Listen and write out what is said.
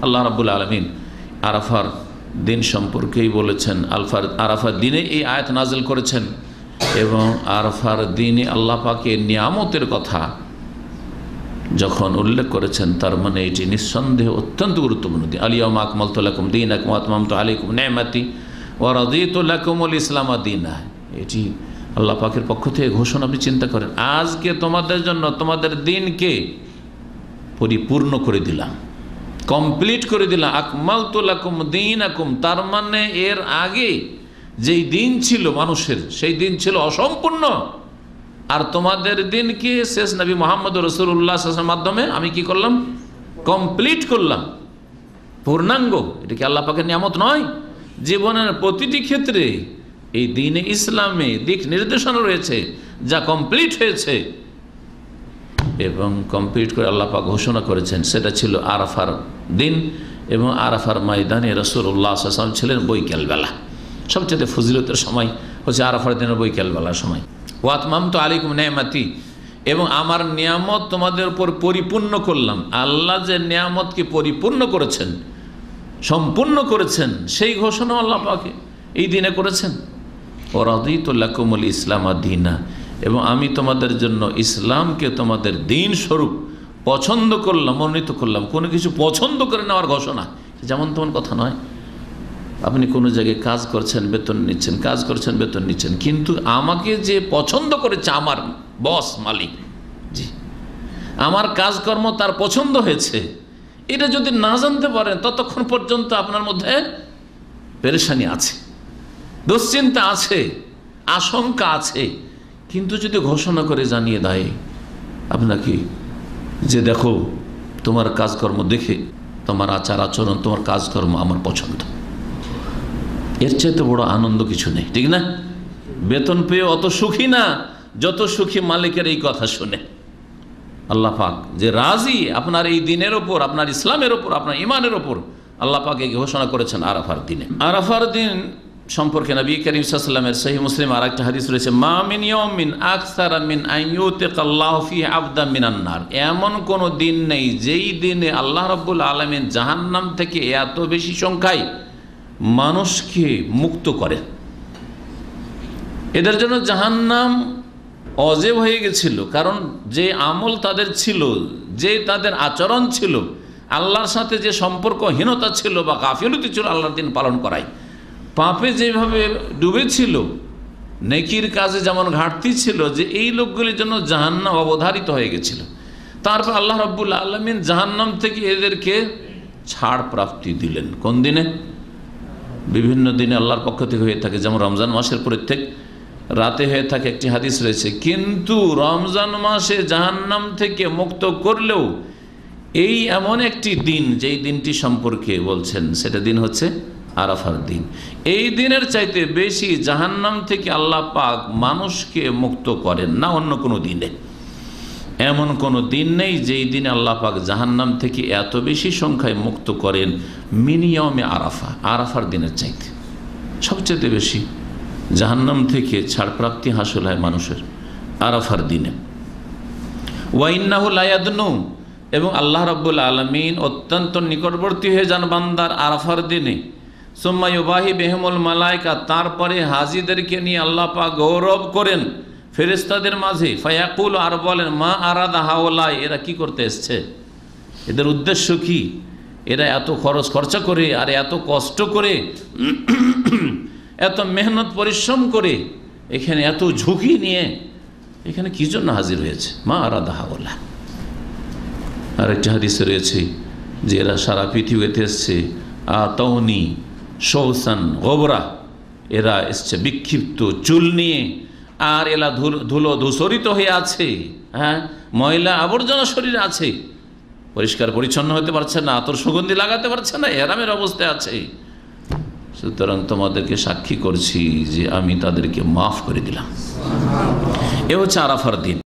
আল্লাহ রাব্বুল আলামিন আরাফার দিন সম্পর্কেই বলেছেন, আরাফার দিনে এই আয়াত নাজিল করেছেন এবং আরাফার দিনে আল্লাহ পাকের নিয়ামতের কথা যখন উল্লেখ করেছেন তার মানে এটি নিঃসন্দেহে অত্যন্ত গুরুত্বপূর্ণ দিন। আল-ইয়াওমা আকমালতু লাকুম দীনাকুম ওয়া আতমামতু আলাইকুম নি'মাতি ওয়া রাদিতু লাকুমুল ইসলামা দীনা। এটি আল্লাহ পাকের পক্ষ থেকে ঘোষণা। আপনি চিন্তা করেন, আজকে তোমাদের জন্য তোমাদের দিনকে পরিপূর্ণ করে দিলাম, কমপ্লিট করে দিলাম। আকমালতু লাকুম দীনাকুম, তার মানে এর আগে যেই দিন ছিল মানুষের, সেই দিন ছিল অসম্পূর্ণ, আর তোমাদের দিনকে শেষ নবী মুহাম্মদ রাসূলুল্লাহ সাল্লাল্লাহু আলাইহি ওয়াসাল্লামের মাধ্যমে আমি কি করলাম? কমপ্লিট করলাম, পূর্ণাঙ্গ। এটা কি আল্লাহ পাকের নিয়ামত নয়? জীবনের প্রতিটি ক্ষেত্রে এই দ্বীনে ইসলামে দিক নির্দেশনা রয়েছে যা কমপ্লিট হয়েছে এবং কমপ্লিট করে আল্লাহ পাক ঘোষণা করেছেন। সেটা ছিল আরাফার দিন এবং আরাফার ময়দানে রাসূলুল্লাহ সাল্লাল্লাহু আলাইহি ওয়াসাল্লাম ছিলেন বৈকালবেলা। সবচেয়ে ফজিলতের সময় হচ্ছে আরাফার দিনের বৈকালবেলার সময়। ওয়া আতমামতু আলাইকুম নি'মাতি, এবং আমার নিয়ামত তোমাদের উপর পরিপূর্ণ করলাম। আল্লাহ যে নিয়ামতকে পরিপূর্ণ করেছেন, সম্পূর্ণ করেছেন, সেই ঘোষণা আল্লাহ পাকে এই দিনে করেছেন। ওয়া রাদিতু লাকুমুল ইসলামা দীনা, এবং আমি তোমাদের জন্য ইসলামকে তোমাদের দিন স্বরূপ পছন্দ করলাম, মনোনীত করলাম। কোনো কিছু পছন্দ করে নেওয়ার ঘোষণা যেমন তেমন কথা নয়। আপনি কোনো জায়গায় কাজ করছেন, বেতন নিচ্ছেন, কাজ করছেন, বেতন নিচ্ছেন, কিন্তু আমাকে যে পছন্দ করেছে আমার বস, মালিক, জি, আমার কাজকর্ম তার পছন্দ হয়েছে, এটা যদি না জানতে পারেন ততক্ষণ পর্যন্ত আপনার মধ্যে পেরেশানি আছে, দুশ্চিন্তা আছে, আশঙ্কা আছে। কিন্তু যদি ঘোষণা করে জানিয়ে দেয় আপনাকে যে দেখো তোমার কাজকর্ম দেখে, তোমার আচার আচরণ, তোমার কাজকর্ম আমার পছন্দ, এর চাইতে বড় আনন্দ কিছু নেই, ঠিক না? বেতন পেয়ে অত সুখী না যত সুখী মালিকের এই কথা শুনে। আল্লাহ পাক যে রাজি আপনার এই দিনের ওপর, আপনার ইসলামের ওপর, আপনার ইমানের ওপর, আল্লাহ পাক এই ঘোষণা করেছেন আরাফার দিনে। আরাফার দিন সম্পর্কে নবী করিম সাল্লাল্লাহু আলাইহি ওয়াসাল্লামের সহিহ মুসলিম আর একটা হাদিস রয়েছে, মা মিন ইয়াউমিন আকসারা মিন আন ইউতিকাল্লাহু ফিহি আবদান মিনান নার। এমন কোন দিন নেই যেই দিনে আল্লাহ রাব্বুল আলামিন জাহান্নাম থেকে এত বেশি সংখ্যায় মানুষকে মুক্ত করেন। এদের জন্য জাহান্নাম অজেব হয়ে গেছিল, কারণ যে আমল তাদের ছিল, যে তাদের আচরণ ছিল, আল্লাহর সাথে যে সম্পর্কহীনতা ছিল বা গাফিলতি ছিল আল্লাহর দিন পালন করায়, পাপে যেভাবে ডুবেছিল, নেকির কাজে যেমন ঘাটতি ছিল, যে এই লোকগুলির জন্য জাহান্নাম অবধারিত হয়ে গেছিল। তারপর আল্লাহ রাব্বুল আলামিন জাহান্নাম থেকে এদেরকে ছাড় প্রাপ্তি দিলেন। কোন দিনে? বিভিন্ন দিনে আল্লাহর পক্ষ থেকে হয়ে থাকে, যেমন রমজান মাসের প্রত্যেক রাতে হয়ে থাকে, একটি হাদিস রয়েছে। কিন্তু রমজান মাসে জাহান্নাম থেকে মুক্ত করলেও এই এমন একটি দিন, যেই দিনটি সম্পর্কে বলছেন সেটা দিন হচ্ছে আরাফার দিন। এই দিনের চাইতে বেশি জাহান্নাম থেকে আল্লাহ পাক মানুষকে মুক্ত করেন না অন্য কোনো দিনে। এমন কোনো দিন নেই যেই দিনে আল্লাহ পাক জাহান্নাম থেকে এত বেশি সংখ্যায় মুক্ত করেন মিনিয়ামে আরাফা, আরাফার দিনের চাইতে সবচেয়ে বেশি জাহান্নাম থেকে ছাড়প্রাপ্তি হাসিল হয় মানুষের আরাফার দিনে। ওয়া ইন্নাহু লা ইয়াদনু, এবং আল্লাহ রাব্বুল আলামিন অত্যন্ত নিকটবর্তী হয়ে যান বান্দার আরাফার দিনে। সুম্মা ইউবাহি বিহিমুল মালায়েকা, তারপরে হাজীদেরকে নিয়ে আল্লাহ পাক গৌরব করেন ফেরেশতাদের মাঝে। ফায়াকুল, আর বলেন, মা আরাদা হাওলাই, এরা কি করতে এসছে, এদের উদ্দেশ্য কি, এরা এত খরচা করে আর এত কষ্ট করে, এত মেহনত পরিশ্রম করে, এখানে এত ঝুঁকি নিয়ে এখানে কি জন্য হাজির হয়েছে? মা আরাদা হাওলা। আর একটা হাদিসে রয়েছে যে এরা সারা পৃথিবীতে এসছে আতাউনি শৌসান গোবরা, এরা এসছে বিক্ষিপ্ত চুল নিয়ে, আর এরা ধুলো ধূসরিত হয়ে আছে, হ্যাঁ, ময়লা আবর্জনা শরীরে আছে, পরিষ্কার পরিচ্ছন্ন হতে পারছে না, আতর সুগন্ধি লাগাতে পারছে না, এরামের অবস্থায় আছে। সুতরাং তোমাদেরকে সাক্ষী করছি যে আমি তাদেরকে মাফ করে দিলাম। এ হচ্ছে আরাফার দিন।